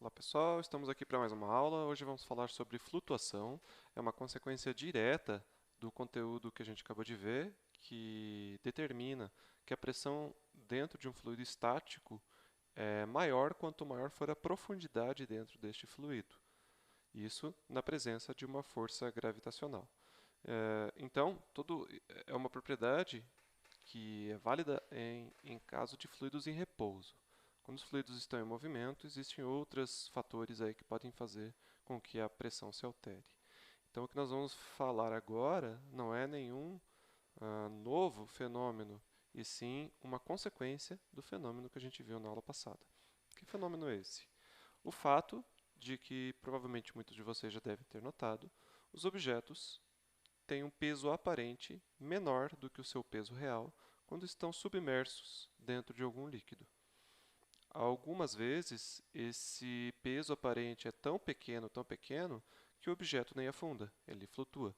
Olá pessoal, estamos aqui para mais uma aula. Hoje vamos falar sobre flutuação. É uma consequência direta do conteúdo que a gente acabou de ver, que determina que a pressão dentro de um fluido estático é maior quanto maior for a profundidade dentro deste fluido. Isso na presença de uma força gravitacional. Então, é uma propriedade que é válida em caso de fluidos em repouso. Quando os fluidos estão em movimento, existem outros fatores aí que podem fazer com que a pressão se altere. Então, o que nós vamos falar agora não é nenhum novo fenômeno, e sim uma consequência do fenômeno que a gente viu na aula passada. Que fenômeno é esse? O fato de que, provavelmente muitos de vocês já devem ter notado, os objetos têm um peso aparente menor do que o seu peso real quando estão submersos dentro de algum líquido. Algumas vezes, esse peso aparente é tão pequeno, que o objeto nem afunda, ele flutua.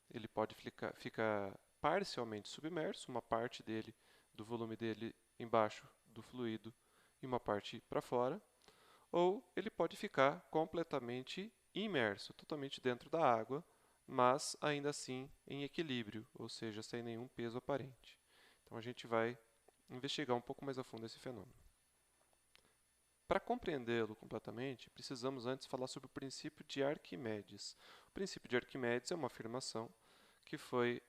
Ele pode ficar parcialmente submerso, uma parte dele, do volume dele embaixo do fluido e uma parte para fora, ou ele pode ficar completamente imerso, totalmente dentro da água, mas ainda assim em equilíbrio, ou seja, sem nenhum peso aparente. Então a gente vai investigar um pouco mais a fundo esse fenômeno. Para compreendê-lo completamente, precisamos antes falar sobre o princípio de Arquimedes. O princípio de Arquimedes é uma afirmação que foi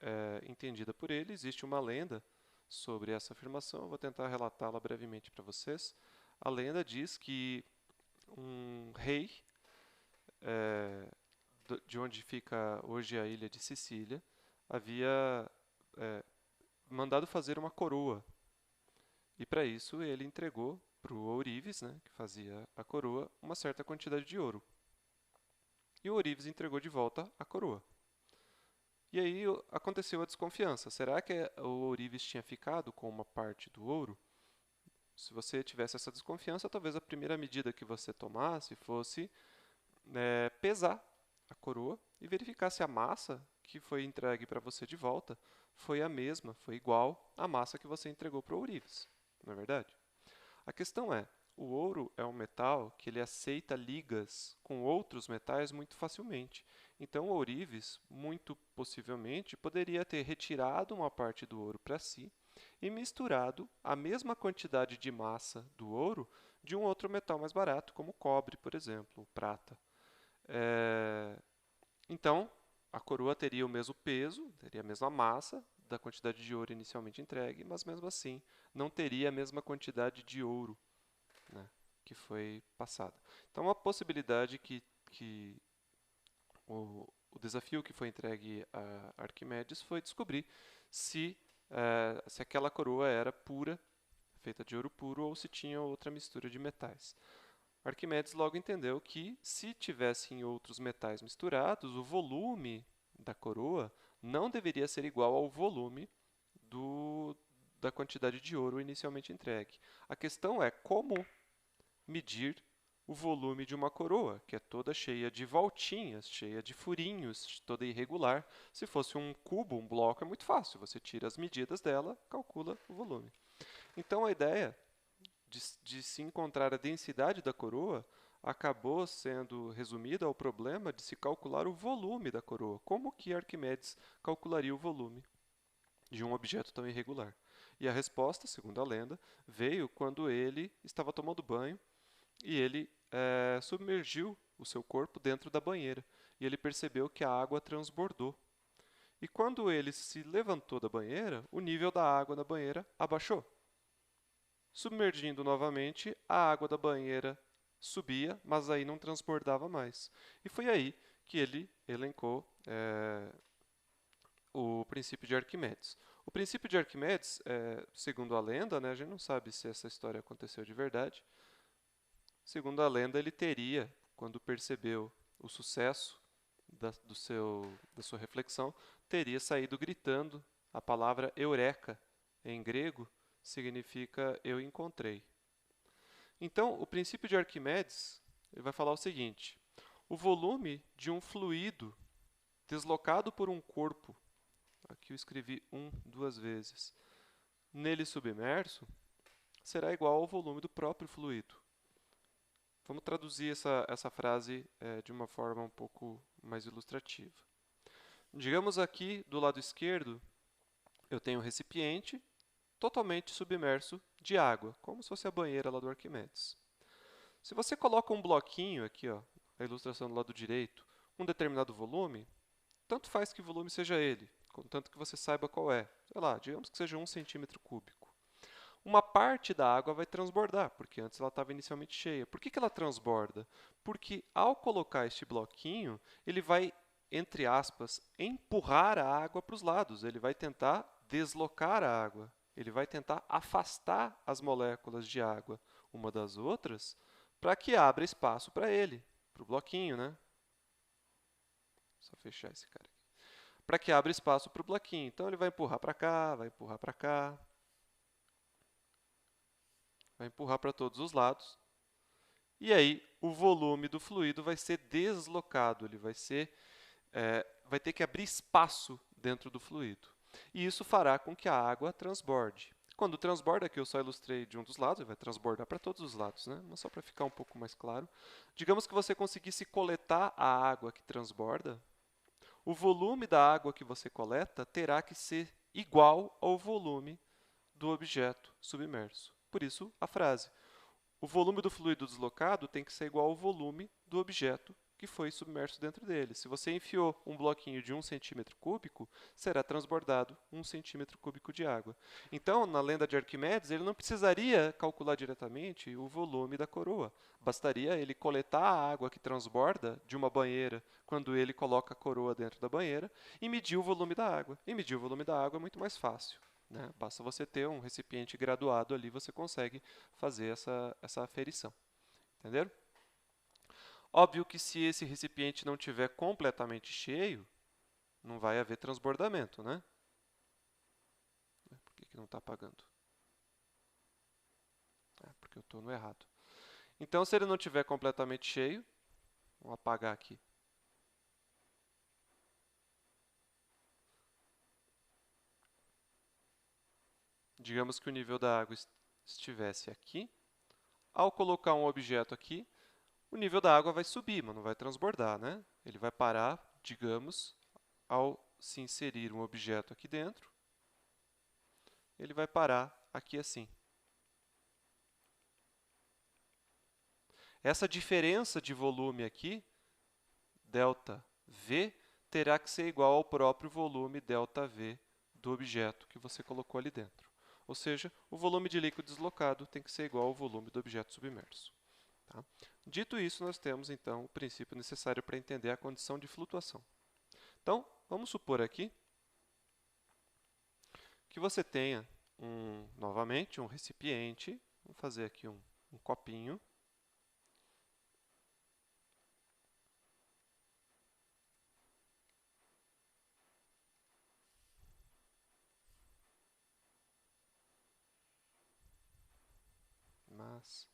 entendida por ele. Existe uma lenda sobre essa afirmação, eu vou tentar relatá-la brevemente para vocês. A lenda diz que um rei de onde fica hoje a ilha de Sicília havia é, mandado fazer uma coroa. E para isso ele entregou para o ourives, né, que fazia a coroa, uma certa quantidade de ouro. E o ourives entregou de volta a coroa. E aí aconteceu a desconfiança. Será que o ourives tinha ficado com uma parte do ouro? Se você tivesse essa desconfiança, talvez a primeira medida que você tomasse fosse pesar a coroa e verificar se a massa que foi entregue para você de volta foi a mesma, foi igual à massa que você entregou para o ourives. Não é verdade? A questão é, o ouro é um metal que ele aceita ligas com outros metais muito facilmente. Então, o ourives, muito possivelmente, poderia ter retirado uma parte do ouro para si e misturado a mesma quantidade de massa do ouro de um outro metal mais barato, como o cobre, por exemplo, ou prata. É, Então, a coroa teria o mesmo peso, teria a mesma massa da quantidade de ouro inicialmente entregue, mas mesmo assim não teria a mesma quantidade de ouro, né, que foi passada. Então, a possibilidade que o desafio que foi entregue a Arquimedes foi descobrir se aquela coroa era pura, feita de ouro puro, ou se tinha outra mistura de metais. Arquimedes logo entendeu que, se tivessem outros metais misturados, o volume da coroa não deveria ser igual ao volume do, da quantidade de ouro inicialmente entregue. A questão é como medir o volume de uma coroa, que é toda cheia de voltinhas, cheia de furinhos, toda irregular. Se fosse um cubo, um bloco, é muito fácil. Você tira as medidas dela, calcula o volume. Então a ideia de se encontrar a densidade da coroa acabou sendo resumida ao problema de se calcular o volume da coroa. Como que Arquimedes calcularia o volume de um objeto tão irregular? E a resposta, segundo a lenda, veio quando ele estava tomando banho e ele submergiu o seu corpo dentro da banheira. E ele percebeu que a água transbordou. E quando ele se levantou da banheira, o nível da água na banheira abaixou. Submergindo novamente, a água da banheira subia, mas aí não transbordava mais. E foi aí que ele elencou o princípio de Arquimedes. O princípio de Arquimedes, segundo a lenda, né, a gente não sabe se essa história aconteceu de verdade. Segundo a lenda, ele teria, quando percebeu o sucesso da sua reflexão, teria saído gritando. A palavra eureka, em grego, significa eu encontrei. Então, o princípio de Arquimedes ele vai falar o seguinte: o volume de um fluido deslocado por um corpo, aqui eu escrevi duas vezes, nele submerso, será igual ao volume do próprio fluido. Vamos traduzir essa frase de uma forma um pouco mais ilustrativa. Digamos aqui, do lado esquerdo, eu tenho um recipiente totalmente submerso de água, como se fosse a banheira lá do Arquimedes. Se você coloca um bloquinho aqui, ó, a ilustração do lado direito, um determinado volume, tanto faz que volume seja ele, contanto que você saiba qual é. Sei lá, digamos que seja 1 centímetro cúbico. Uma parte da água vai transbordar, porque antes ela estava inicialmente cheia. Por que ela transborda? Porque ao colocar este bloquinho, ele vai, entre aspas, empurrar a água para os lados. Ele vai tentar deslocar a água. Ele vai tentar afastar as moléculas de água uma das outras para que abra espaço para ele, para o bloquinho, né? Só fechar esse cara aqui. Para que abra espaço para o bloquinho. Então, ele vai empurrar para cá, vai empurrar para cá. Vai empurrar para todos os lados. E aí, o volume do fluido vai ser deslocado, ele vai ter que abrir espaço dentro do fluido. E isso fará com que a água transborde. Quando transborda, aqui eu só ilustrei de um dos lados, ele vai transbordar para todos os lados, né? Mas só para ficar um pouco mais claro. Digamos que você conseguisse coletar a água que transborda, o volume da água que você coleta terá que ser igual ao volume do objeto submerso. Por isso, a frase: o volume do fluido deslocado tem que ser igual ao volume do objeto que foi submerso dentro dele. Se você enfiou um bloquinho de 1 centímetro cúbico, será transbordado 1 centímetro cúbico de água. Então, na lenda de Arquimedes, ele não precisaria calcular diretamente o volume da coroa. Bastaria ele coletar a água que transborda de uma banheira quando ele coloca a coroa dentro da banheira e medir o volume da água. E medir o volume da água é muito mais fácil, né? Basta você ter um recipiente graduado ali, você consegue fazer essa aferição. Entenderam? Óbvio que se esse recipiente não estiver completamente cheio, não vai haver transbordamento, né? Por que não está apagando? Porque eu estou no errado. Então, se ele não estiver completamente cheio, vamos apagar aqui. Digamos que o nível da água estivesse aqui. Ao colocar um objeto aqui, o nível da água vai subir, mas não vai transbordar, né? Ele vai parar, digamos, ao se inserir um objeto aqui dentro, ele vai parar aqui assim. Essa diferença de volume aqui, ΔV, terá que ser igual ao próprio volume ΔV do objeto que você colocou ali dentro. Ou seja, o volume de líquido deslocado tem que ser igual ao volume do objeto submerso. Tá? Dito isso, nós temos, então, o princípio necessário para entender a condição de flutuação. Então, vamos supor aqui que você tenha, novamente, um recipiente. Vou fazer aqui um copinho. Mas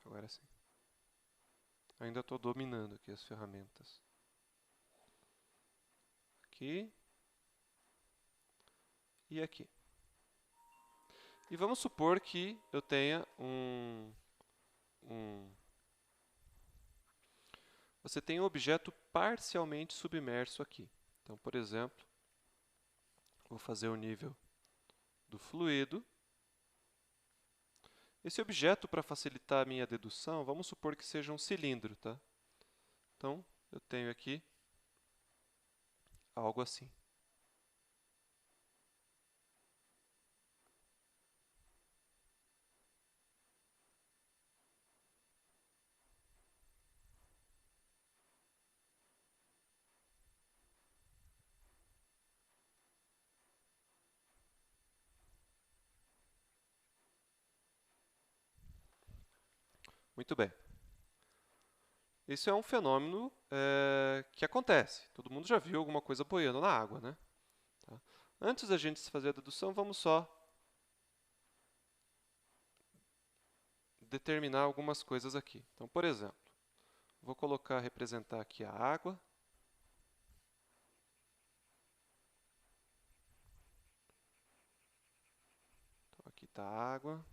agora sim. Ainda estou dominando aqui as ferramentas. Aqui e aqui. E vamos supor que eu tenha você tem um objeto parcialmente submerso aqui. Então, por exemplo, vou fazer o nível do fluido. Esse objeto, para facilitar a minha dedução, vamos supor que seja um cilindro, tá? Então, eu tenho aqui algo assim. Muito bem. Isso é um fenômeno que acontece. Todo mundo já viu alguma coisa boiando na água, né? Tá? Antes da gente fazer a dedução, vamos só determinar algumas coisas aqui. Então, por exemplo, vou representar aqui a água. Então, aqui está a água.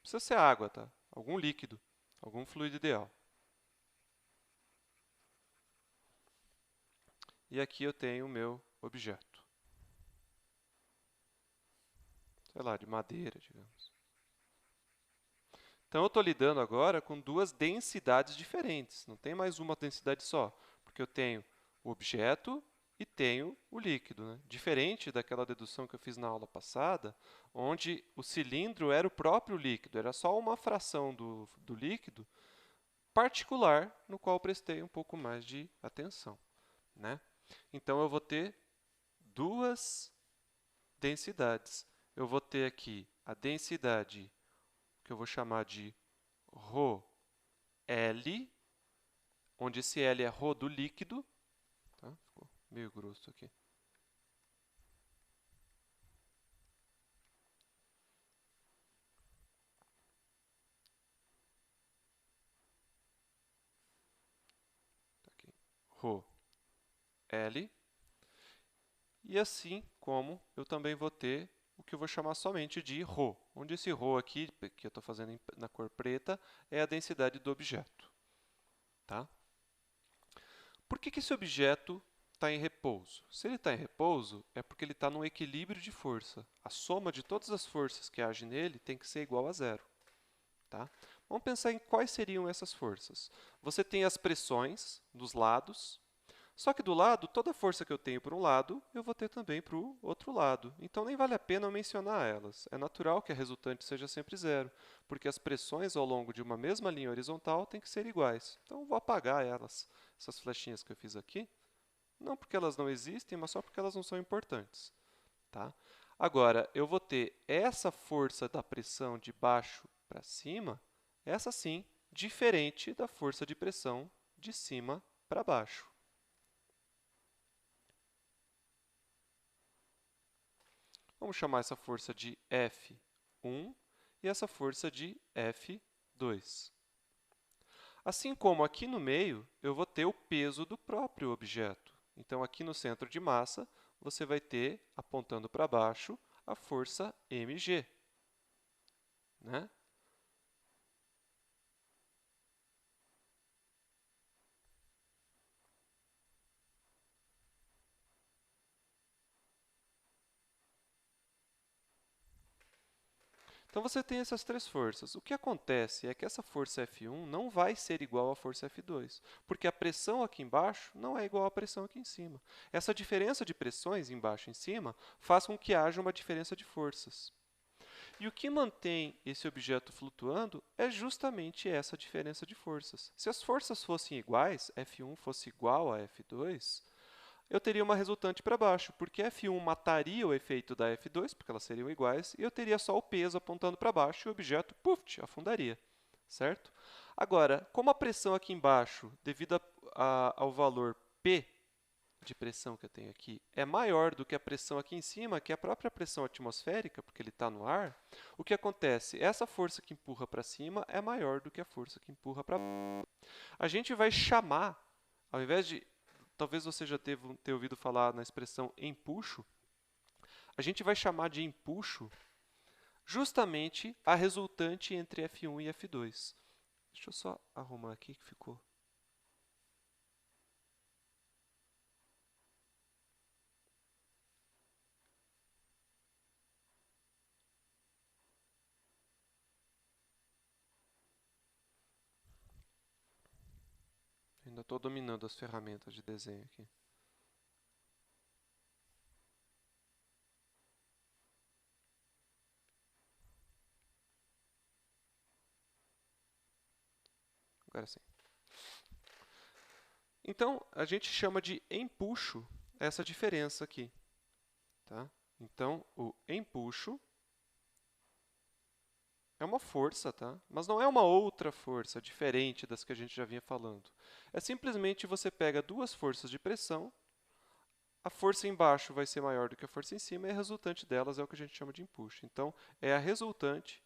precisa ser água, tá? Algum líquido, algum fluido ideal. E aqui eu tenho o meu objeto. Sei lá, de madeira, digamos. Então eu estou lidando agora com duas densidades diferentes. Não tem mais uma densidade só, porque eu tenho o objeto e tenho o líquido, né? Diferente daquela dedução que eu fiz na aula passada, onde o cilindro era o próprio líquido, era só uma fração do líquido particular no qual eu prestei um pouco mais de atenção, né? Então eu vou ter duas densidades. Eu vou ter aqui a densidade que eu vou chamar de ρ L, onde esse L é ρ do líquido. Tá? Ficou meio grosso aqui. Tá aqui. Ρ L. E assim como eu também vou ter o que eu vou chamar somente de ρ, onde esse ρ aqui, que eu estou fazendo na cor preta, é a densidade do objeto. Tá? Por que esse objeto está em repouso? Se ele está em repouso, é porque ele está num equilíbrio de força. A soma de todas as forças que agem nele tem que ser igual a zero. Tá? Vamos pensar em quais seriam essas forças. Você tem as pressões dos lados, só que do lado, toda a força que eu tenho para um lado, eu vou ter também para o outro lado. Então, nem vale a pena eu mencionar elas. É natural que a resultante seja sempre zero, porque as pressões ao longo de uma mesma linha horizontal têm que ser iguais. Então, eu vou apagar elas, essas flechinhas que eu fiz aqui. Não porque elas não existem, mas só porque elas não são importantes. Tá? Agora, eu vou ter essa força da pressão de baixo para cima, essa sim, diferente da força de pressão de cima para baixo. Vamos chamar essa força de F1 e essa força de F2. Assim como aqui no meio, eu vou ter o peso do próprio objeto. Então, aqui no centro de massa, você vai ter, apontando para baixo, a força mg. Né? Então, você tem essas três forças. O que acontece é que essa força F1 não vai ser igual à força F2, porque a pressão aqui embaixo não é igual à pressão aqui em cima. Essa diferença de pressões embaixo e em cima faz com que haja uma diferença de forças. E o que mantém esse objeto flutuando é justamente essa diferença de forças. Se as forças fossem iguais, F1 fosse igual a F2, eu teria uma resultante para baixo, porque F1 mataria o efeito da F2, porque elas seriam iguais, e eu teria só o peso apontando para baixo e o objeto, puf, afundaria, certo? Agora, como a pressão aqui embaixo, devido ao valor P de pressão que eu tenho aqui, é maior do que a pressão aqui em cima, que é a própria pressão atmosférica, porque ele está no ar, o que acontece? Essa força que empurra para cima é maior do que a força que empurra para baixo. A gente vai chamar, ao invés de talvez você já tenha ouvido falar na expressão empuxo, a gente vai chamar de empuxo justamente a resultante entre F1 e F2. Deixa eu só arrumar aqui que ficou. Ainda estou dominando as ferramentas de desenho aqui. Agora sim. Então, a gente chama de empuxo essa diferença aqui. Tá? Então, o empuxo é uma força, tá? Mas não é uma outra força diferente das que a gente já vinha falando. É simplesmente você pega duas forças de pressão, a força embaixo vai ser maior do que a força em cima e a resultante delas é o que a gente chama de empuxo. Então, é a resultante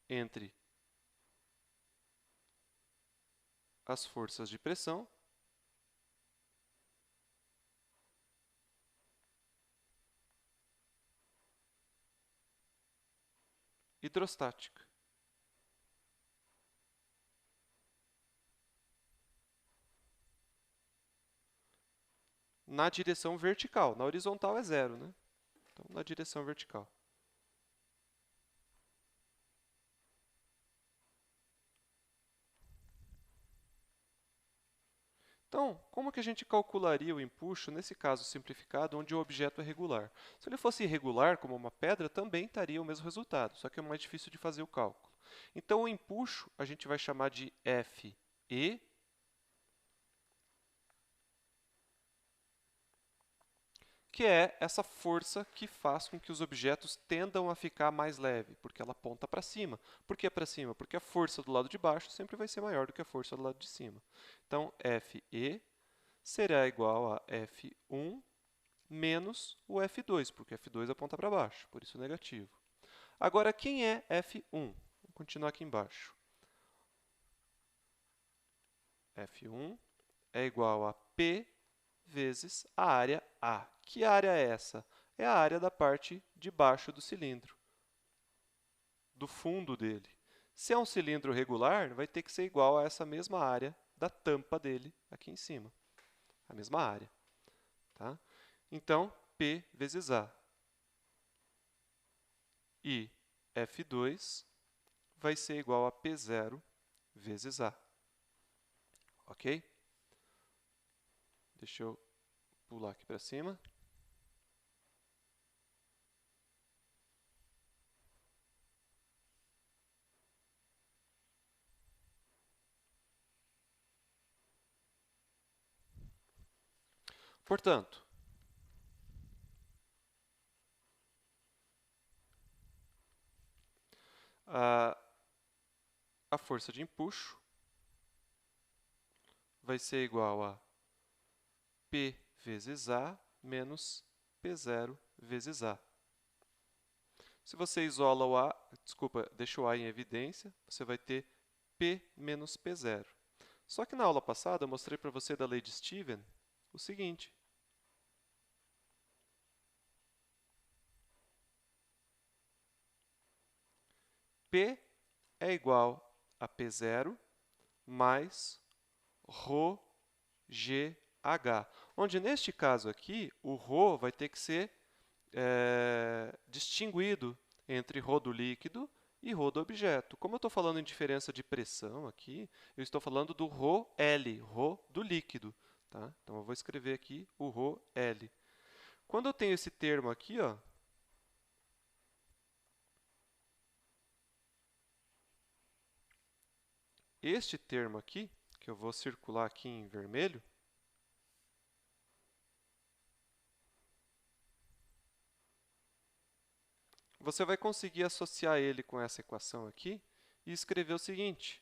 entre as forças de pressão hidrostática. Na direção vertical. Na horizontal é 0, né? Então, na direção vertical. Então, como que a gente calcularia o empuxo nesse caso simplificado, onde o objeto é regular? Se ele fosse irregular, como uma pedra, também estaria o mesmo resultado, só que é mais difícil de fazer o cálculo. Então, o empuxo a gente vai chamar de Fe, que é essa força que faz com que os objetos tendam a ficar mais leve, porque ela aponta para cima. Por que para cima? Porque a força do lado de baixo sempre vai ser maior do que a força do lado de cima. Então, Fe será igual a F1 menos o F2, porque F2 aponta para baixo, por isso negativo. Agora, quem é F1? Vou continuar aqui embaixo. F1 é igual a P vezes a área A. Que área é essa? É a área da parte de baixo do cilindro, do fundo dele. Se é um cilindro regular, vai ter que ser igual a essa mesma área da tampa dele aqui em cima. A mesma área. Tá? Então, P vezes A. E F2 vai ser igual a P0 vezes A. Ok? Deixa eu pular aqui para cima. Portanto, a força de empuxo vai ser igual a P vezes A menos P0 vezes A. Se você isola o A, deixa o A em evidência, você vai ter P menos P0. Só que na aula passada eu mostrei para você da lei de Stephen o seguinte. P é igual a P0 mais ρgh, onde neste caso aqui, o ρ vai ter que ser distinguido entre ρ do líquido e ρ do objeto. Como eu estou falando em diferença de pressão aqui, eu estou falando do ρl, ρ do líquido. Tá? Então, eu vou escrever aqui o ρl. Quando eu tenho esse termo aqui, ó, este termo aqui, que eu vou circular aqui em vermelho, você vai conseguir associar ele com essa equação aqui e escrever o seguinte.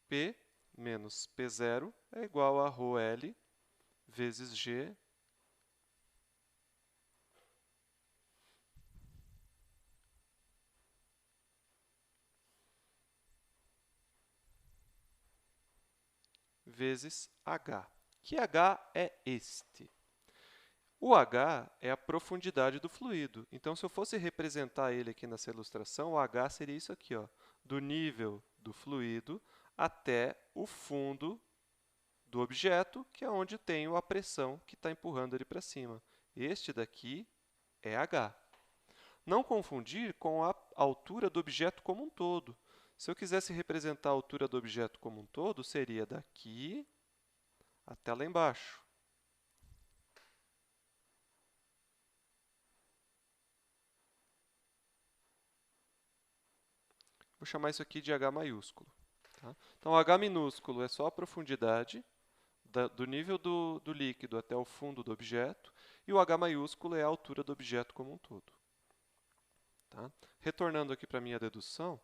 P menos P0 é igual a ρl vezes G vezes H. Que H é este? O H é a profundidade do fluido. Então, se eu fosse representar ele aqui nessa ilustração, o H seria isso aqui, ó, do nível do fluido até o fundo do objeto, que é onde tem a pressão que está empurrando ele para cima. Este daqui é H. Não confundir com a altura do objeto como um todo. Se eu quisesse representar a altura do objeto como um todo, seria daqui até lá embaixo. Vou chamar isso aqui de H maiúsculo. Tá? Então, H minúsculo é só a profundidade do nível do líquido até o fundo do objeto, e o H maiúsculo é a altura do objeto como um todo. Tá? Retornando aqui para a minha dedução,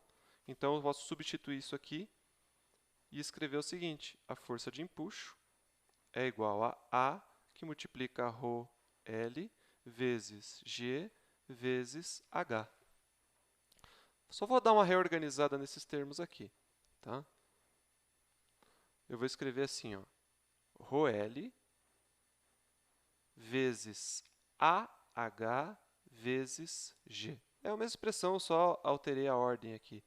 então eu posso substituir isso aqui e escrever o seguinte: a força de empuxo é igual a A, que multiplica ρl vezes G vezes H. Só vou dar uma reorganizada nesses termos aqui. Tá? Eu vou escrever assim, ó, ρl vezes AH vezes G. É a mesma expressão, só alterei a ordem aqui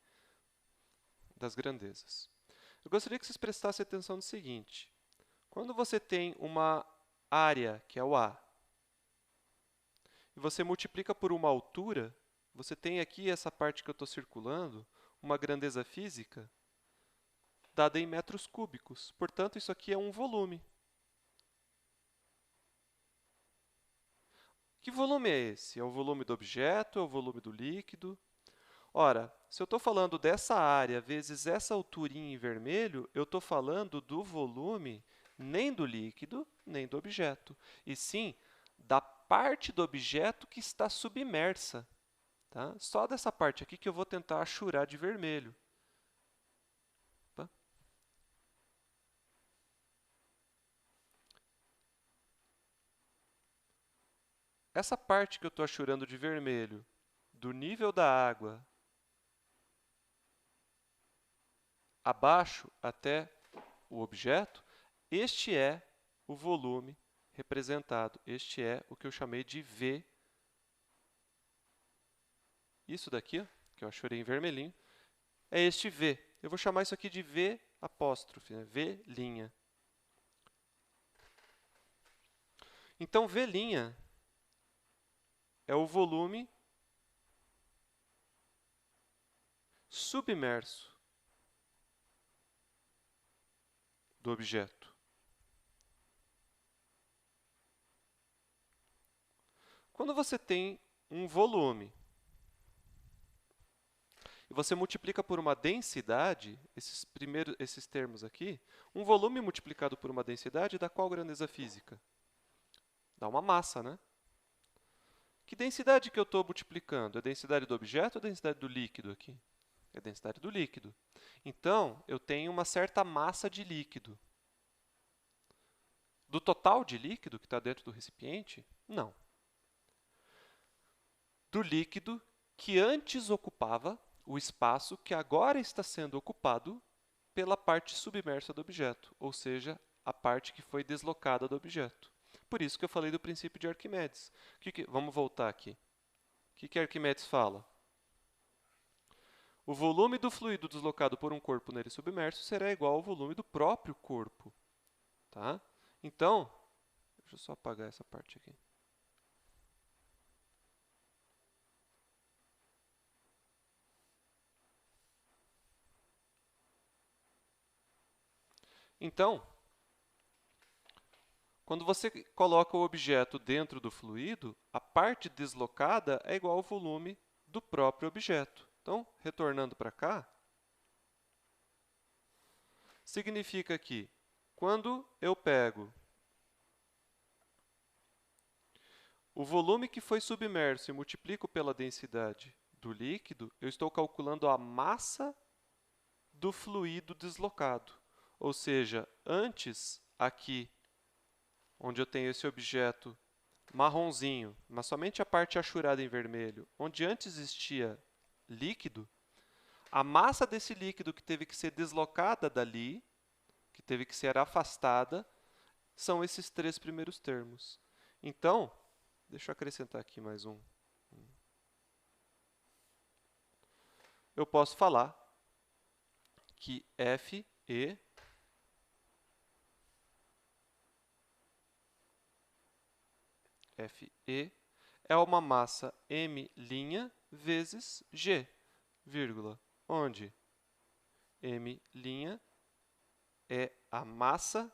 das grandezas. Eu gostaria que vocês prestassem atenção no seguinte. Quando você tem uma área, que é o A, e você multiplica por uma altura, você tem aqui essa parte que eu estou circulando, uma grandeza física dada em metros cúbicos. Portanto, isso aqui é um volume. Que volume é esse? É o volume do objeto? É o volume do líquido? Ora, se eu estou falando dessa área vezes essa alturinha em vermelho, eu estou falando do volume nem do líquido, nem do objeto, e sim da parte do objeto que está submersa. Tá? Só dessa parte aqui que eu vou tentar achurar de vermelho. Tá? Essa parte que eu estou achurando de vermelho, do nível da água abaixo até o objeto, este é o volume representado. Este é o que eu chamei de V. Isso daqui, que eu achurei em vermelhinho, é este V. Eu vou chamar isso aqui de V apóstrofe, né? V'. Então, V' é o volume submerso do objeto. Quando você tem um volume e você multiplica por uma densidade, esses termos aqui, um volume multiplicado por uma densidade dá qual grandeza física? Dá uma massa, né? Que densidade que eu estou multiplicando? É a densidade do objeto ou a densidade do líquido aqui? É a densidade do líquido. Então, eu tenho uma certa massa de líquido. Do total de líquido que está dentro do recipiente? Não. Do líquido que antes ocupava o espaço que agora está sendo ocupado pela parte submersa do objeto, ou seja, a parte que foi deslocada do objeto. Por isso que eu falei do princípio de Arquimedes. Vamos voltar aqui. O que Arquimedes fala? O volume do fluido deslocado por um corpo nele submerso será igual ao volume do próprio corpo. Tá? Então, deixa eu só apagar essa parte aqui. Então, quando você coloca o objeto dentro do fluido, a parte deslocada é igual ao volume do próprio objeto. Então, retornando para cá, significa que quando eu pego o volume que foi submerso e multiplico pela densidade do líquido, eu estou calculando a massa do fluido deslocado. Ou seja, antes, aqui, onde eu tenho esse objeto marronzinho, mas somente a parte achurada em vermelho, onde antes existia líquido, a massa desse líquido que teve que ser deslocada dali, que teve que ser afastada, são esses três primeiros termos. Então, deixa eu acrescentar aqui mais um. Eu posso falar que Fe é uma massa m' vezes g, vírgula, onde m' é a massa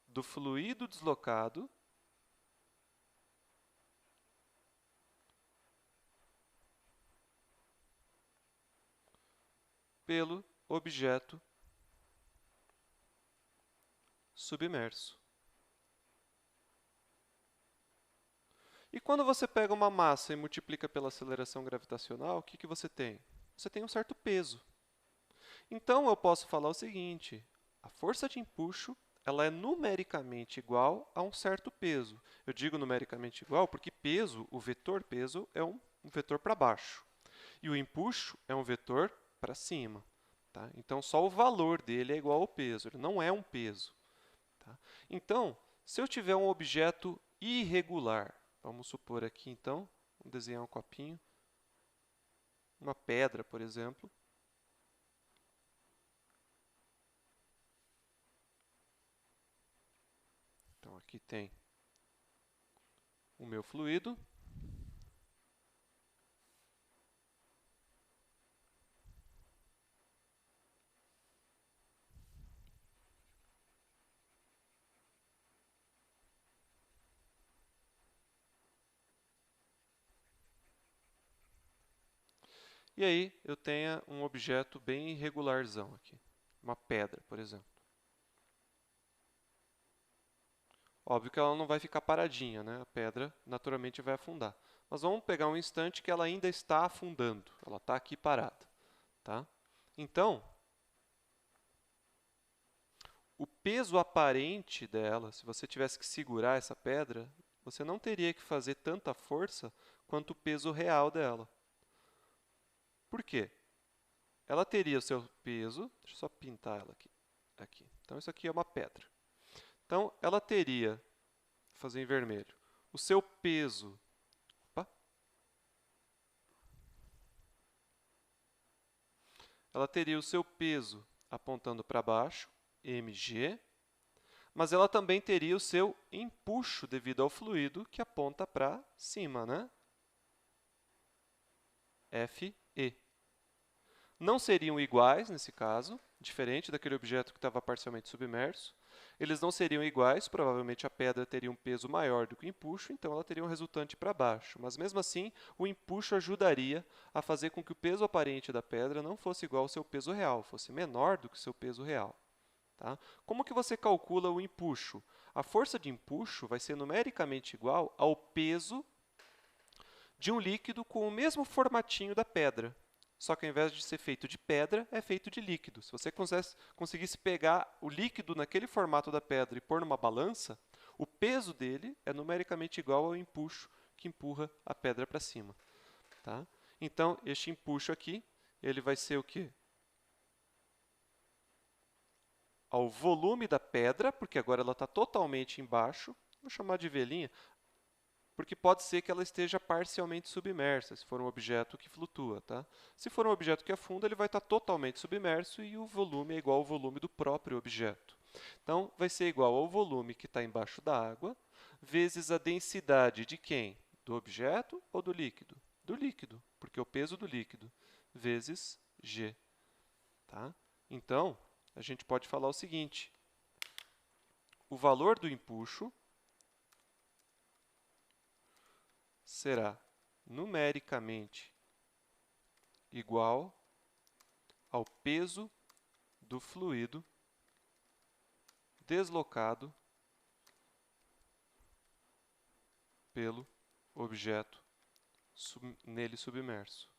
do fluido deslocado pelo objeto submerso. E quando você pega uma massa e multiplica pela aceleração gravitacional, o que você tem? Você tem um certo peso. Então, eu posso falar o seguinte, a força de empuxo ela é numericamente igual a um certo peso. Eu digo numericamente igual porque peso, o vetor peso, é um vetor para baixo. E o empuxo é um vetor para cima. Tá? Então, só o valor dele é igual ao peso, ele não é um peso. Tá? Então, se eu tiver um objeto irregular, vamos supor aqui, então, Vamos desenhar um copinho. Uma pedra, por exemplo. Então, aqui tem o meu fluido. E aí eu tenho um objeto bem irregularzão aqui. Uma pedra, por exemplo. Óbvio que ela não vai ficar paradinha, né? A pedra naturalmente vai afundar. Mas vamos pegar um instante que ela ainda está afundando. Ela está aqui parada. Tá? Então, o peso aparente dela, se você tivesse que segurar essa pedra, você não teria que fazer tanta força quanto o peso real dela. Por quê? Ela teria o seu peso, deixa eu só pintar ela aqui. Então, isso aqui é uma pedra. Então, ela teria, vou fazer em vermelho, o seu peso, ela teria o seu peso apontando para baixo, mg, mas ela também teria o seu empuxo devido ao fluido que aponta para cima, né? Fe. Não seriam iguais nesse caso, diferente daquele objeto que estava parcialmente submerso. Eles não seriam iguais, provavelmente a pedra teria um peso maior do que o empuxo, então ela teria um resultante para baixo. Mas mesmo assim, o empuxo ajudaria a fazer com que o peso aparente da pedra não fosse igual ao seu peso real, fosse menor do que o seu peso real. Tá? Como que você calcula o empuxo? A força de empuxo vai ser numericamente igual ao peso de um líquido com o mesmo formatinho da pedra. Só que ao invés de ser feito de pedra, é feito de líquido. Se você conseguisse pegar o líquido naquele formato da pedra e pôr numa balança, o peso dele é numericamente igual ao empuxo que empurra a pedra para cima. Tá? Então, este empuxo aqui, ele vai ser o quê? Ao volume da pedra, porque agora ela está totalmente embaixo. Vou chamar de velinha, porque pode ser que ela esteja parcialmente submersa, se for um objeto que flutua. Tá? Se for um objeto que afunda, ele vai estar totalmente submerso e o volume é igual ao volume do próprio objeto. Então, vai ser igual ao volume que está embaixo da água, vezes a densidade de quem? Do objeto ou do líquido? Do líquido, porque é o peso do líquido, vezes g. Tá? Então, a gente pode falar o seguinte: o valor do empuxo será numericamente igual ao peso do fluido deslocado pelo objeto nele submerso.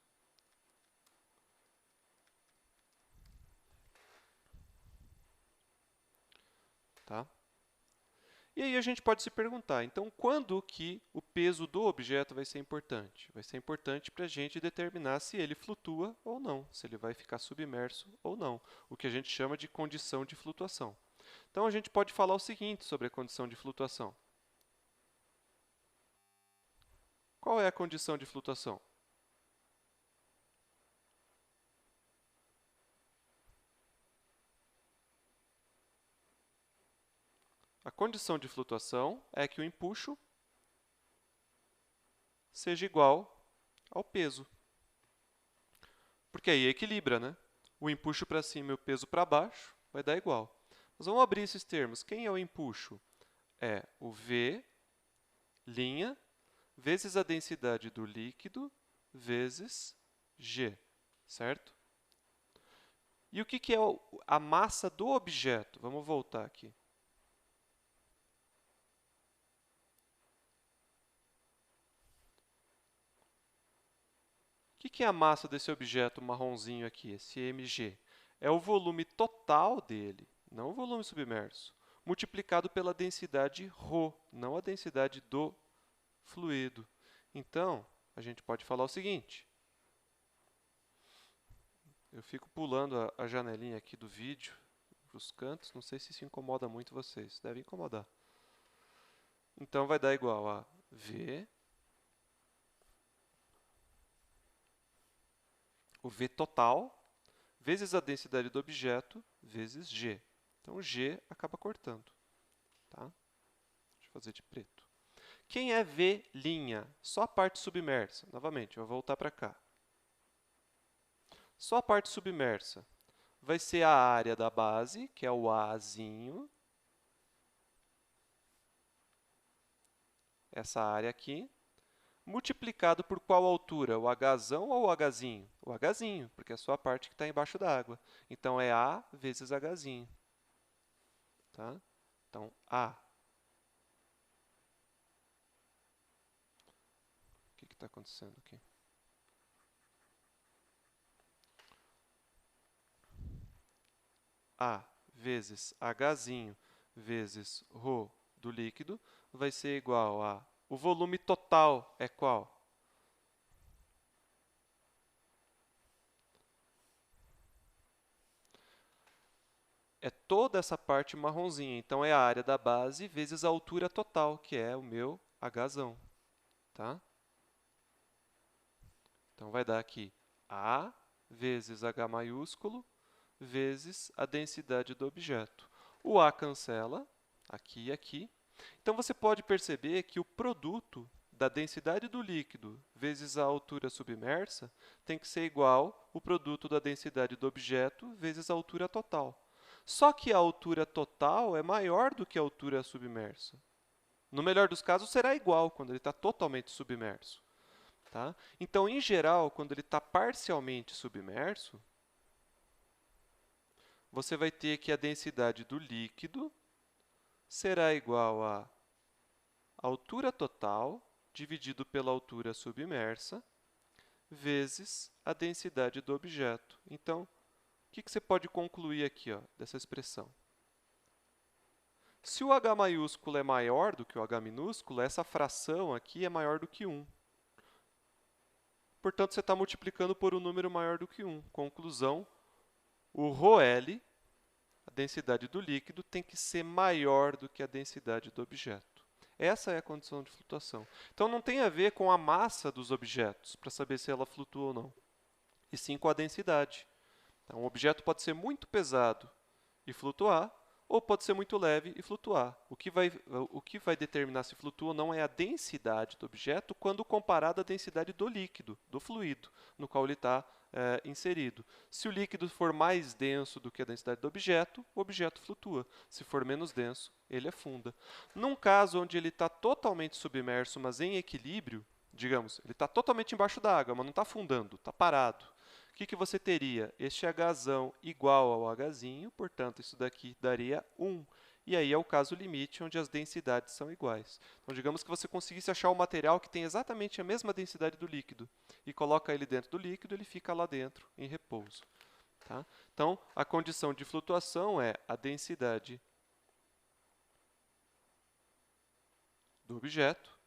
Tá? E aí a gente pode se perguntar, então, quando que o peso do objeto vai ser importante? Vai ser importante para a gente determinar se ele flutua ou não, se ele vai ficar submerso ou não, o que a gente chama de condição de flutuação. Então, a gente pode falar o seguinte sobre a condição de flutuação. Qual é a condição de flutuação? A condição de flutuação é que o empuxo seja igual ao peso. Porque aí equilibra, né? O empuxo para cima e o peso para baixo vai dar igual. Mas vamos abrir esses termos. Quem é o empuxo? É o V' vezes a densidade do líquido vezes G, certo? E o que é a massa do objeto? Vamos voltar aqui. O que é a massa desse objeto marronzinho aqui, esse mg? É o volume total dele, não o volume submerso, multiplicado pela densidade ρ, não a densidade do fluido. Então, a gente pode falar o seguinte. Eu fico pulando a janelinha aqui do vídeo para os cantos, não sei se isso incomoda muito vocês, deve incomodar. Então, vai dar igual a V o V total, vezes a densidade do objeto, vezes G. Então, G acaba cortando. Tá? Deixa eu fazer de preto. Quem é V'? Só a parte submersa. Novamente, eu vou voltar para cá. Só a parte submersa vai ser a área da base, que é o Azinho. Essa área aqui. Multiplicado por qual altura? O Hzão ou o Hzinho? O Hzinho, porque é só a parte que está embaixo da água. Então, é A vezes Hzinho. Tá? Então, A. O que está acontecendo aqui? A vezes Hzinho vezes ρ do líquido vai ser igual a... O volume total é qual? É toda essa parte marronzinha. Então, é a área da base vezes a altura total, que é o meu Hzão. Tá? Então, vai dar aqui A vezes H maiúsculo vezes a densidade do objeto. O A cancela, aqui e aqui. Então, você pode perceber que o produto da densidade do líquido vezes a altura submersa tem que ser igual ao produto da densidade do objeto vezes a altura total. Só que a altura total é maior do que a altura submersa. No melhor dos casos, será igual quando ele está totalmente submerso. Tá? Então, em geral, quando ele está parcialmente submerso, você vai ter que a densidade do líquido será igual a altura total dividido pela altura submersa vezes a densidade do objeto. Então, o que você pode concluir aqui dessa expressão? Se o H maiúsculo é maior do que o H minúsculo, essa fração aqui é maior do que 1. Portanto, você está multiplicando por um número maior do que 1. Conclusão, o ρL, a densidade do líquido, tem que ser maior do que a densidade do objeto. Essa é a condição de flutuação. Então, não tem a ver com a massa dos objetos, para saber se ela flutua ou não, e sim com a densidade. Então, um objeto pode ser muito pesado e flutuar, ou pode ser muito leve e flutuar. O que vai determinar se flutua ou não é a densidade do objeto quando comparado à densidade do líquido, do fluido, no qual ele está inserido. Se o líquido for mais denso do que a densidade do objeto, o objeto flutua. Se for menos denso, ele afunda. Num caso onde ele está totalmente submerso, mas em equilíbrio, digamos, ele está totalmente embaixo da água, mas não está afundando, está parado. O que você teria? Este Hzão igual ao Hzinho, portanto, isso daqui daria 1. E aí é o caso limite, onde as densidades são iguais. Então, digamos que você conseguisse achar um material que tem exatamente a mesma densidade do líquido e coloca ele dentro do líquido, ele fica lá dentro, em repouso. Tá? Então, a condição de flutuação é a densidade do objeto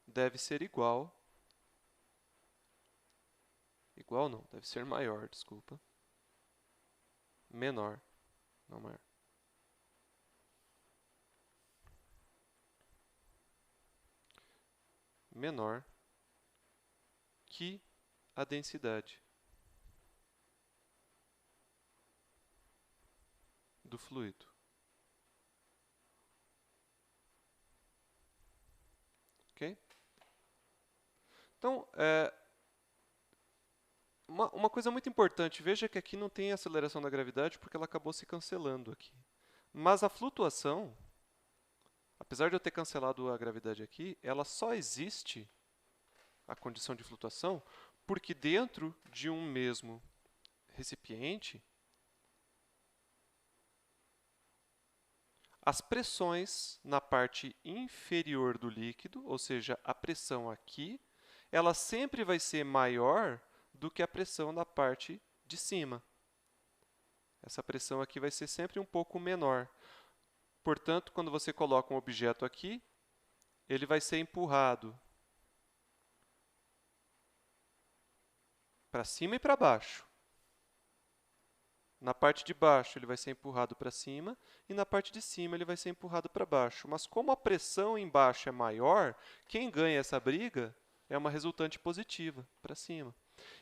deve ser igual não, deve ser maior, desculpa. Menor, não maior. Menor que a densidade do fluido. Ok? Então, uma coisa muito importante, veja que aqui não tem aceleração da gravidade porque ela acabou se cancelando aqui. Mas a flutuação, apesar de eu ter cancelado a gravidade aqui, ela só existe, a condição de flutuação, porque dentro de um mesmo recipiente, as pressões na parte inferior do líquido, ou seja, a pressão aqui, ela sempre vai ser maior do que a pressão na parte de cima. Essa pressão aqui vai ser sempre um pouco menor. Portanto, quando você coloca um objeto aqui, ele vai ser empurrado para cima e para baixo. Na parte de baixo ele vai ser empurrado para cima e na parte de cima ele vai ser empurrado para baixo. Mas como a pressão embaixo é maior, quem ganha essa briga é uma resultante positiva para cima.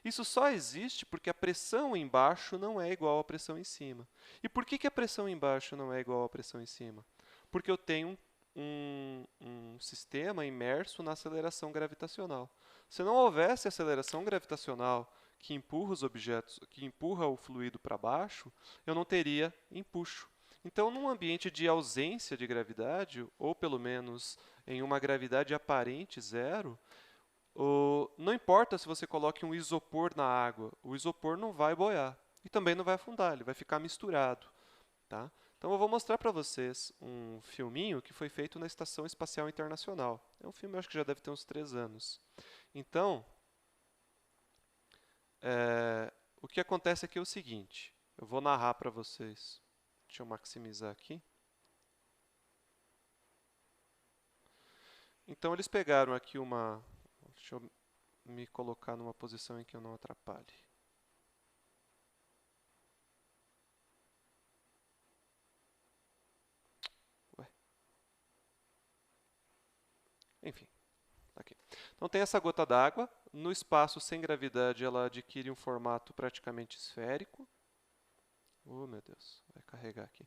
Isso só existe porque a pressão embaixo não é igual à pressão em cima. E por que a pressão embaixo não é igual à pressão em cima? Porque eu tenho um sistema imerso na aceleração gravitacional. Se não houvesse aceleração gravitacional que empurra os objetos, que empurra o fluido para baixo, eu não teria empuxo. Então, num ambiente de ausência de gravidade, ou pelo menos em uma gravidade aparente zero, não importa se você coloque um isopor na água, o isopor não vai boiar e também não vai afundar, ele vai ficar misturado. Tá? Então eu vou mostrar para vocês um filminho que foi feito na Estação Espacial Internacional. É um filme, eu acho que já deve ter uns 3 anos. Então, o que acontece aqui é o seguinte. Eu vou narrar para vocês. Deixa eu maximizar aqui. Então eles pegaram aqui uma... Deixa eu me colocar numa posição em que eu não atrapalhe. Enfim, tá aqui. Então tem essa gota d'água. No espaço sem gravidade ela adquire um formato praticamente esférico. Oh, meu Deus, vai carregar aqui.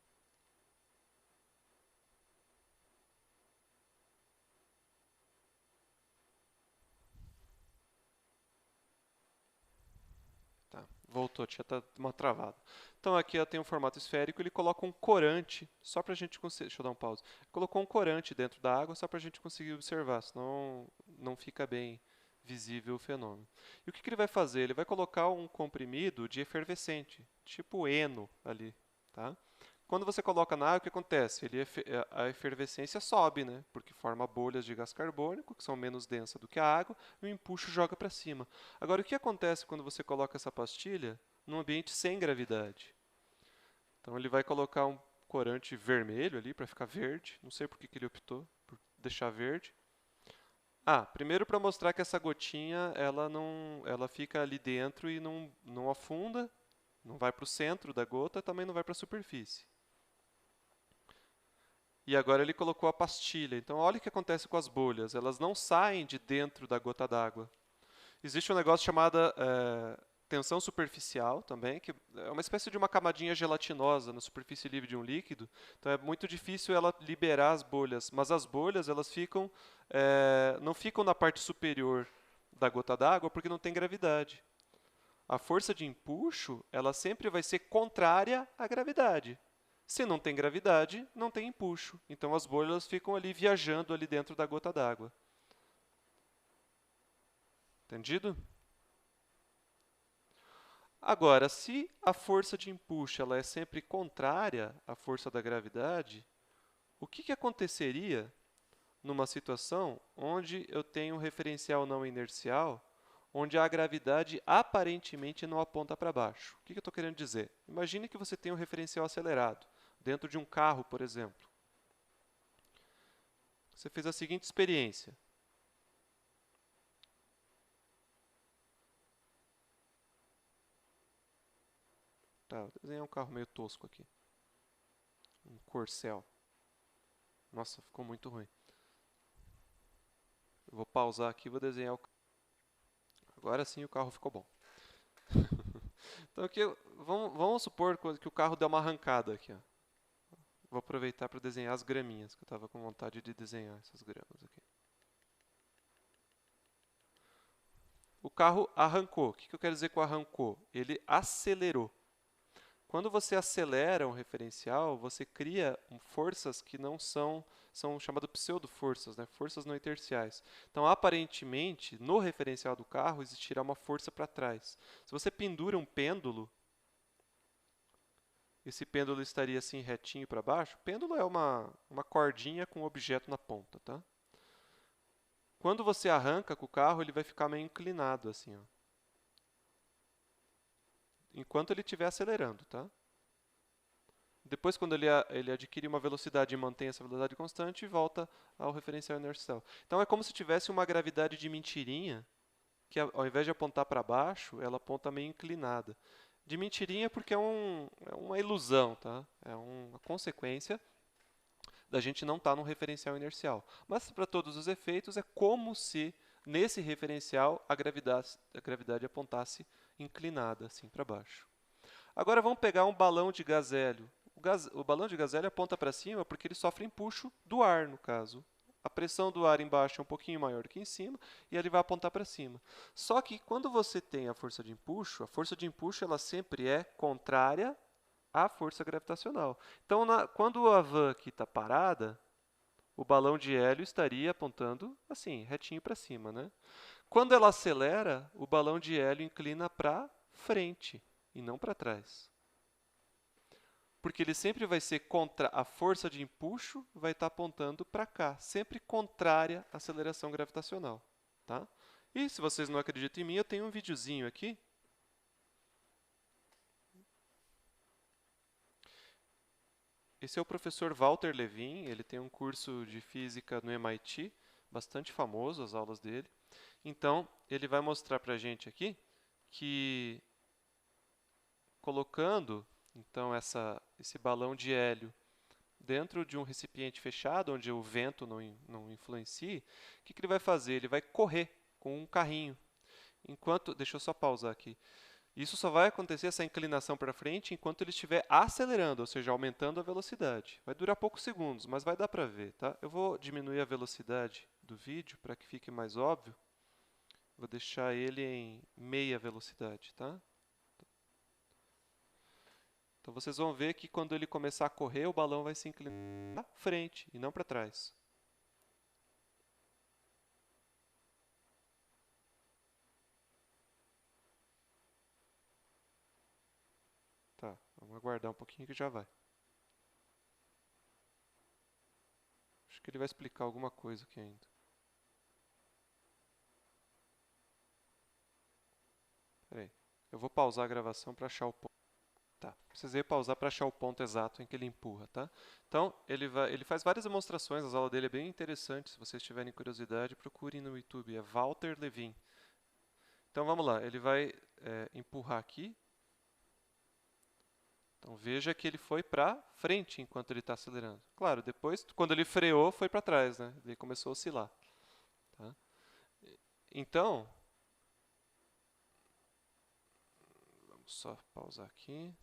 Tá, voltou, tinha uma travada. Então aqui ela tem um formato esférico, ele coloca um corante, só para a gente conseguir... Deixa eu dar um pause. Colocou um corante dentro da água só para a gente conseguir observar, senão não fica bem visível o fenômeno. E o que ele vai fazer? Ele vai colocar um comprimido de efervescente, tipo Eno ali, tá? Quando você coloca na água, o que acontece? A efervescência sobe, né? Porque forma bolhas de gás carbônico, que são menos densas do que a água, e o empuxo joga para cima. Agora, o que acontece quando você coloca essa pastilha num ambiente sem gravidade? Então, ele vai colocar um corante vermelho ali para ficar verde. Não sei por que ele optou por deixar verde. Primeiro para mostrar que essa gotinha ela fica ali dentro e não afunda, não vai para o centro da gota, também não vai para a superfície. E agora ele colocou a pastilha. Então, olha o que acontece com as bolhas. Elas não saem de dentro da gota d'água. Existe um negócio chamado tensão superficial também, que é uma espécie de uma camadinha gelatinosa na superfície livre de um líquido. Então, é muito difícil ela liberar as bolhas. Mas as bolhas elas não ficam na parte superior da gota d'água porque não tem gravidade. A força de empuxo ela sempre vai ser contrária à gravidade. Se não tem gravidade, não tem empuxo. Então as bolhas ficam ali viajando ali dentro da gota d'água. Entendido? Agora, se a força de empuxo ela é sempre contrária à força da gravidade, o que aconteceria numa situação onde eu tenho um referencial não inercial, onde a gravidade aparentemente não aponta para baixo? O que eu estou querendo dizer? Imagine que você tem um referencial acelerado, dentro de um carro, por exemplo. Você fez a seguinte experiência. Tá, vou desenhar um carro meio tosco aqui. Um Corcel. Nossa, ficou muito ruim. Eu vou pausar aqui e vou desenhar o carro. Agora sim o carro ficou bom. Então aqui, vamos supor que o carro deu uma arrancada aqui. Ó. Vou aproveitar para desenhar as graminhas, que eu estava com vontade de desenhar essas gramas aqui. O carro arrancou. O que eu quero dizer com arrancou? Ele acelerou. Quando você acelera um referencial, você cria forças que não são chamadas pseudo-forças, né? Forças não inerciais. Então, aparentemente, no referencial do carro existirá uma força para trás. Se você pendura um pêndulo, esse pêndulo estaria assim retinho para baixo. Pêndulo é uma cordinha com um objeto na ponta, tá? Quando você arranca com o carro, ele vai ficar meio inclinado assim, ó. Enquanto ele estiver acelerando, tá? Depois, quando ele adquire uma velocidade e mantém essa velocidade constante, volta ao referencial inercial. Então, é como se tivesse uma gravidade de mentirinha, que ao invés de apontar para baixo, ela aponta meio inclinada. De mentirinha porque é uma ilusão, tá? É uma consequência da gente não estar no referencial inercial. Mas, para todos os efeitos, é como se, nesse referencial, a gravidade apontasse inclinada, assim, para baixo. Agora, vamos pegar um balão de gás hélio. O balão de gás hélio aponta para cima porque ele sofre empuxo do ar, no caso. A pressão do ar embaixo é um pouquinho maior do que em cima e ele vai apontar para cima. Só que quando você tem a força de empuxo ela sempre é contrária à força gravitacional. Então, quando a van aqui está parada, o balão de hélio estaria apontando assim, retinho para cima, né? Quando ela acelera, o balão de hélio inclina para frente e não para trás. Porque ele sempre vai ser contra a força de empuxo, vai estar apontando para cá, sempre contrária à aceleração gravitacional, tá? E se vocês não acreditam em mim, eu tenho um videozinho aqui. Esse é o professor Walter Levin, ele tem um curso de física no MIT, bastante famoso as aulas dele. Então, ele vai mostrar para a gente aqui que colocando então esse balão de hélio dentro de um recipiente fechado, onde o vento não influencia, o que ele vai fazer? Ele vai correr com um carrinho. Deixa eu só pausar aqui. Isso só vai acontecer, essa inclinação para frente, enquanto ele estiver acelerando, ou seja, aumentando a velocidade. Vai durar poucos segundos, mas vai dar para ver, tá? Eu vou diminuir a velocidade do vídeo para que fique mais óbvio. Vou deixar ele em meia velocidade, tá? Então vocês vão ver que quando ele começar a correr, o balão vai se inclinar para frente e não para trás. Tá, vamos aguardar um pouquinho que já vai. Acho que ele vai explicar alguma coisa aqui ainda. Peraí, eu vou pausar a gravação para achar o ponto. Tá, precisei pausar para achar o ponto exato em que ele empurra, tá? Então, ele faz várias demonstrações, a aula dele é bem interessante, se vocês tiverem curiosidade, procurem no YouTube, é Walter Levin. Então, vamos lá, ele vai empurrar aqui. Então, veja que ele foi para frente enquanto ele está acelerando. Claro, depois, quando ele freou, foi para trás, né? Ele começou a oscilar. Tá? Então, vamos só pausar aqui.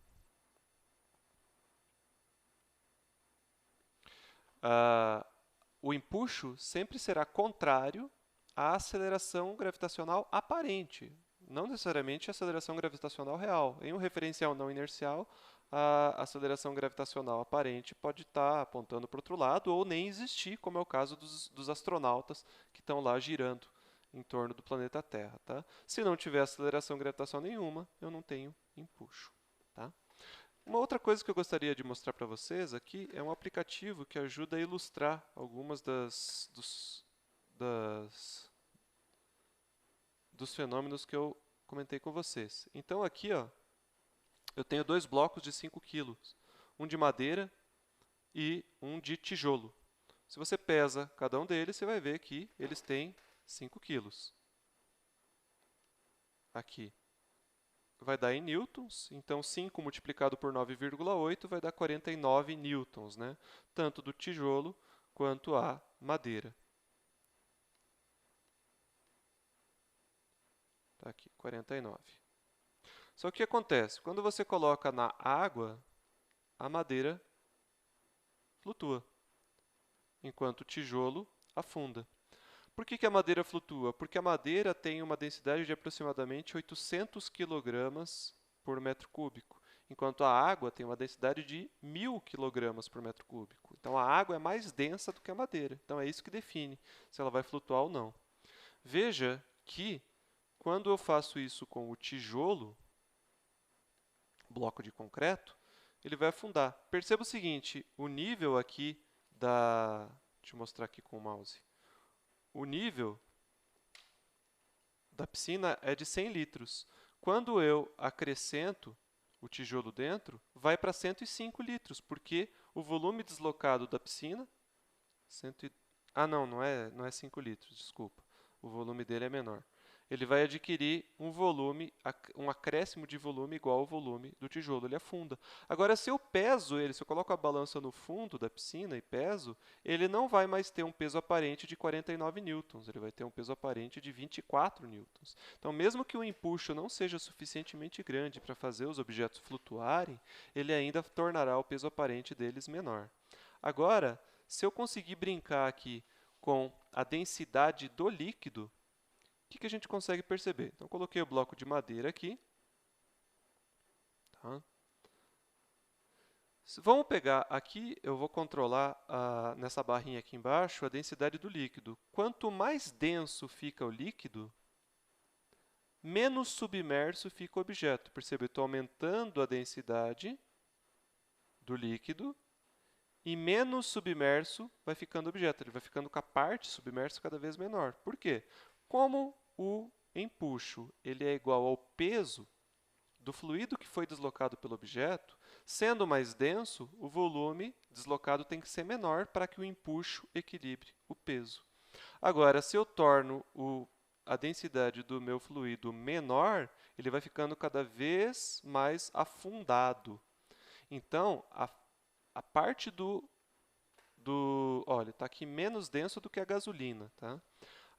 O empuxo sempre será contrário à aceleração gravitacional aparente, não necessariamente a aceleração gravitacional real. Em um referencial não inercial, a aceleração gravitacional aparente pode estar apontando para o outro lado ou nem existir, como é o caso dos astronautas que estão lá girando em torno do planeta Terra. Tá? Se não tiver aceleração gravitacional nenhuma, eu não tenho empuxo. Tá? Uma outra coisa que eu gostaria de mostrar para vocês aqui é um aplicativo que ajuda a ilustrar algumas dos fenômenos que eu comentei com vocês. Então aqui, ó, eu tenho dois blocos de 5 kg, um de madeira e um de tijolo. Se você pesa cada um deles, você vai ver que eles têm 5 kg. Aqui vai dar em newtons, então 5 multiplicado por 9,8 vai dar 49 newtons, né? Tanto do tijolo quanto a madeira. Está aqui, 49. Só que o que acontece? Quando você coloca na água, a madeira flutua, enquanto o tijolo afunda. Por que a madeira flutua? Porque a madeira tem uma densidade de aproximadamente 800 kg por metro cúbico, enquanto a água tem uma densidade de 1.000 kg por metro cúbico. Então a água é mais densa do que a madeira. Então é isso que define se ela vai flutuar ou não. Veja que quando eu faço isso com o tijolo, bloco de concreto, ele vai afundar. Perceba o seguinte, o nível aqui da... Deixa eu mostrar aqui com o mouse. O nível da piscina é de 100 litros. Quando eu acrescento o tijolo dentro, vai para 105 litros, porque o volume deslocado da piscina... não é 5 litros, desculpa. O volume dele é menor. ele vai adquirir um volume, um acréscimo de volume igual ao volume do tijolo, ele afunda. Agora, se eu peso ele, se eu coloco a balança no fundo da piscina e peso, ele não vai mais ter um peso aparente de 49 newtons, ele vai ter um peso aparente de 24 newtons. Então, mesmo que o empuxo não seja suficientemente grande para fazer os objetos flutuarem, ele ainda tornará o peso aparente deles menor. Agora, se eu conseguir brincar aqui com a densidade do líquido, o que a gente consegue perceber? Então, coloquei o bloco de madeira aqui. Tá? Vamos pegar aqui, eu vou controlar nessa barrinha aqui embaixo a densidade do líquido. Quanto mais denso fica o líquido, menos submerso fica o objeto. Percebe? Eu estou aumentando a densidade do líquido e menos submerso vai ficando o objeto. Ele vai ficando com a parte submersa cada vez menor. Por quê? Como o empuxo ele é igual ao peso do fluido que foi deslocado pelo objeto, sendo mais denso, o volume deslocado tem que ser menor para que o empuxo equilibre o peso. Agora, se eu torno a densidade do meu fluido menor, ele vai ficando cada vez mais afundado. Então, a parte olha, está aqui menos denso do que a gasolina, tá?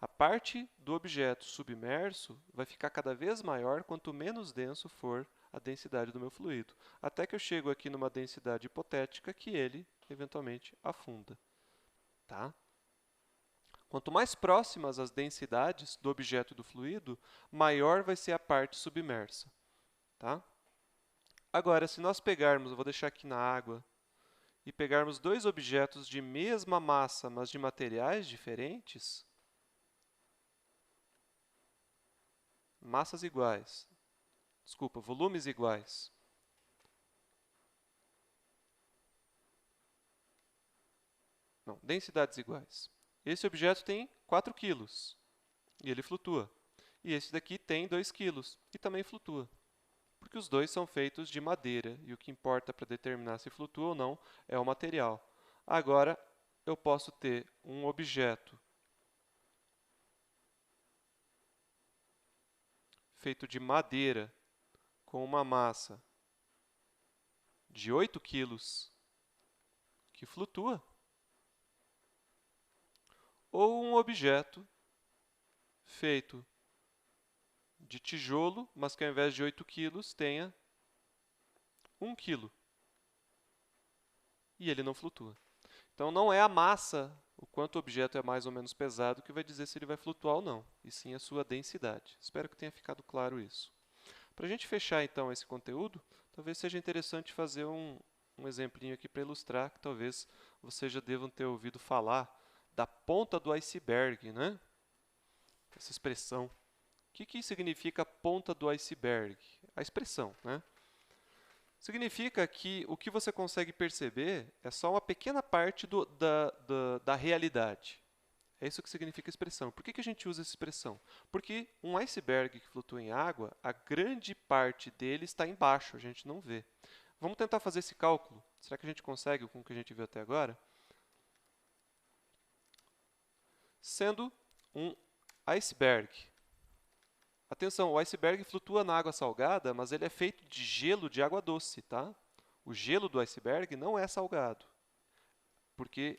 A parte do objeto submerso vai ficar cada vez maior quanto menos denso for a densidade do meu fluido, até que eu chego aqui numa densidade hipotética que ele, eventualmente, afunda. Tá? Quanto mais próximas as densidades do objeto e do fluido, maior vai ser a parte submersa. Tá? Agora, se nós pegarmos, eu vou deixar aqui na água, e pegarmos dois objetos de mesma massa, mas de materiais diferentes, massas iguais, desculpa, volumes iguais. Não, densidades iguais. Esse objeto tem 4 kg e ele flutua. E esse daqui tem 2 kg e também flutua. Porque os dois são feitos de madeira e o que importa para determinar se flutua ou não é o material. Agora, eu posso ter um objeto feito de madeira com uma massa de 8 kg que flutua, ou um objeto feito de tijolo, mas que ao invés de 8 kg tenha 1 kg e ele não flutua. Então não é a massa, o quanto o objeto é mais ou menos pesado, que vai dizer se ele vai flutuar ou não, e sim a sua densidade. Espero que tenha ficado claro isso. Para a gente fechar então esse conteúdo, talvez seja interessante fazer um exemplinho aqui para ilustrar, que talvez vocês já devam ter ouvido falar da ponta do iceberg, né? Essa expressão. O que significa ponta do iceberg? A expressão, né? Significa que o que você consegue perceber é só uma pequena parte da realidade. É isso que significa a expressão. Por que a gente usa essa expressão? Porque um iceberg que flutua em água, a grande parte dele está embaixo, a gente não vê. Vamos tentar fazer esse cálculo. Será que a gente consegue com o que a gente viu até agora? Sendo um iceberg. Atenção, o iceberg flutua na água salgada, mas ele é feito de gelo de água doce, tá? O gelo do iceberg não é salgado, porque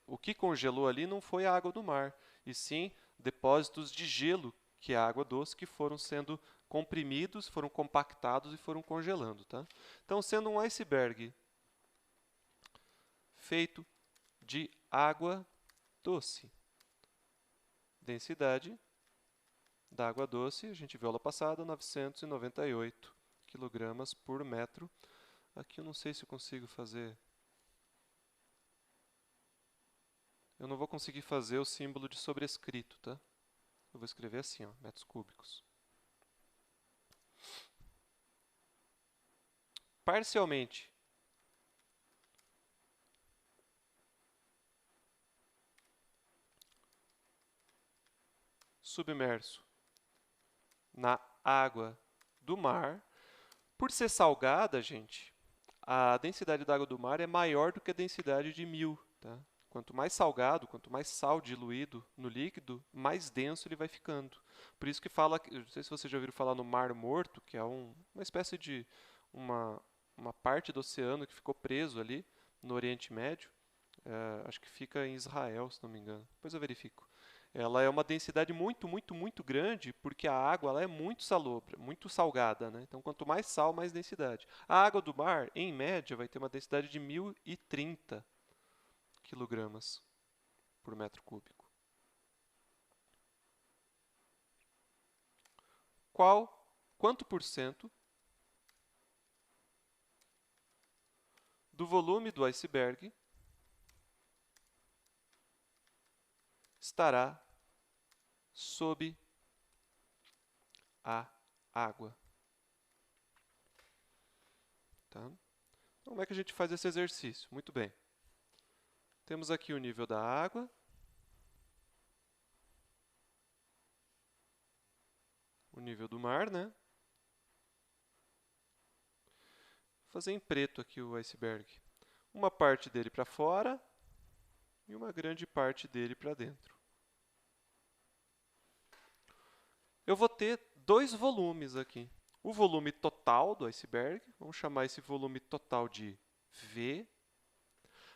o que congelou ali não foi a água do mar, e sim depósitos de gelo, que é a água doce, que foram sendo comprimidos, foram compactados e foram congelando, tá? Então, sendo um iceberg feito de água doce, densidade da água doce, a gente viu aula passada, 998 kg por metro. Aqui eu não sei se eu consigo fazer. Eu não vou conseguir fazer o símbolo de sobrescrito, tá? Eu vou escrever assim, ó, metros cúbicos. Parcialmente submerso na água do mar. Por ser salgada, gente, a densidade da água do mar é maior do que a densidade de 1000, tá? quanto mais salgado, quanto mais sal diluído no líquido, mais denso ele vai ficando. Por isso que fala, não sei se vocês já ouviram falar no Mar Morto, que é uma espécie de uma, uma parte do oceano que ficou preso ali no Oriente Médio. Acho que fica em Israel, se não me engano. Depois eu verifico. Ela é uma densidade muito, muito, muito grande, porque a água ela é muito salobra, muito salgada, né? Então, quanto mais sal, mais densidade. A água do mar, em média, vai ter uma densidade de 1030 quilogramas por metro cúbico. Quanto por cento do volume do iceberg estará sob a água? Tá? Então, como é que a gente faz esse exercício? Muito bem. Temos aqui o nível da água. O nível do mar, né? Vou fazer em preto aqui o iceberg. Uma parte dele para fora e uma grande parte dele para dentro. Eu vou ter dois volumes aqui. O volume total do iceberg, vamos chamar esse volume total de V.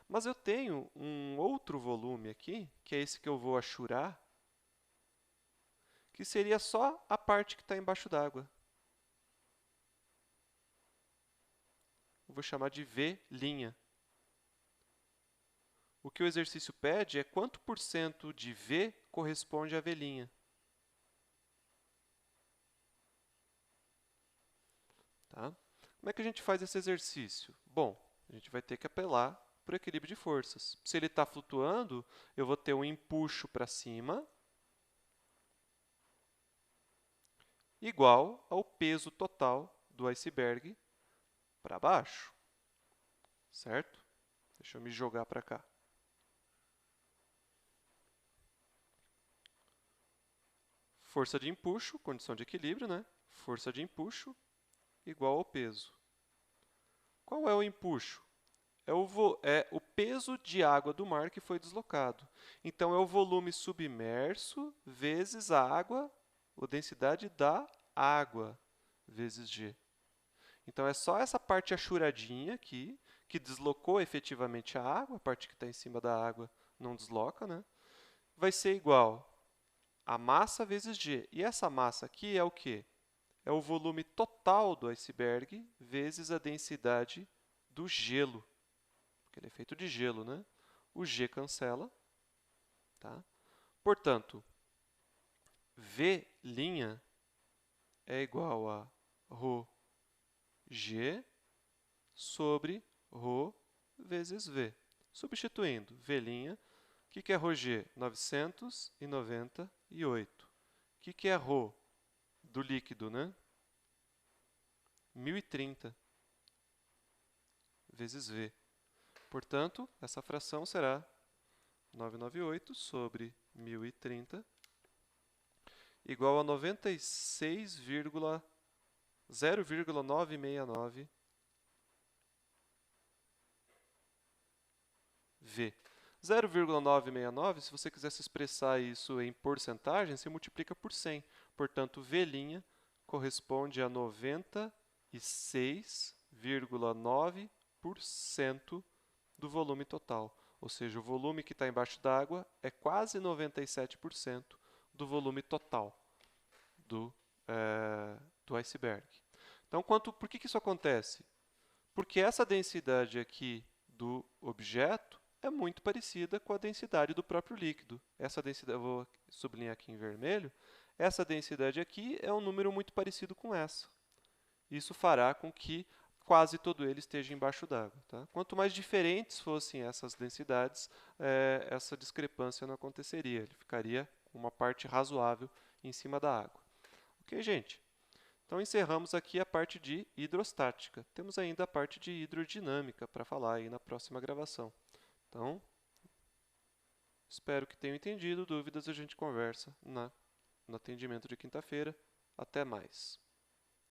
Mas eu tenho um outro volume aqui, que é esse que eu vou achurar, que seria só a parte que está embaixo d'água. Eu vou chamar de V'. O que o exercício pede é quanto por cento de V corresponde a V'. Tá? Como é que a gente faz esse exercício? Bom, a gente vai ter que apelar para o equilíbrio de forças. Se ele está flutuando, eu vou ter um empuxo para cima igual ao peso total do iceberg para baixo. Certo? Deixa eu me jogar para cá. Força de empuxo, condição de equilíbrio, né? Força de empuxo igual ao peso. Qual é o empuxo? É o peso de água do mar que foi deslocado. Então, é o volume submerso vezes a água, a densidade da água, vezes G. Então, é só essa parte achuradinha aqui, que deslocou efetivamente a água, a parte que está em cima da água não desloca, né? Vai ser igual a massa vezes G. E essa massa aqui é o quê? É o volume total do iceberg vezes a densidade do gelo, porque ele é feito de gelo, né? O G cancela, tá? Portanto, V' é igual a ρg sobre ρ vezes V. Substituindo V', o que é ρg? 998. O que é ρ do líquido, né? 1030 vezes V. Portanto, essa fração será 998 sobre 1030 igual a 0,969 V. 0,969, se você quiser se expressar isso em porcentagem, você multiplica por 100. Portanto, V' corresponde a 96,9% do volume total. Ou seja, o volume que está embaixo d'água é quase 97% do volume total do iceberg. Então, por que isso acontece? Porque essa densidade aqui do objeto é muito parecida com a densidade do próprio líquido. Essa densidade, eu vou sublinhar aqui em vermelho, essa densidade aqui é um número muito parecido com essa. Isso fará com que quase todo ele esteja embaixo d'água. Tá? Quanto mais diferentes fossem essas densidades, essa discrepância não aconteceria. Ele ficaria com uma parte razoável em cima da água. Ok, gente? Então, encerramos aqui a parte de hidrostática. Temos ainda a parte de hidrodinâmica para falar aí na próxima gravação. Então, espero que tenham entendido. Dúvidas a gente conversa no atendimento de quinta-feira. Até mais.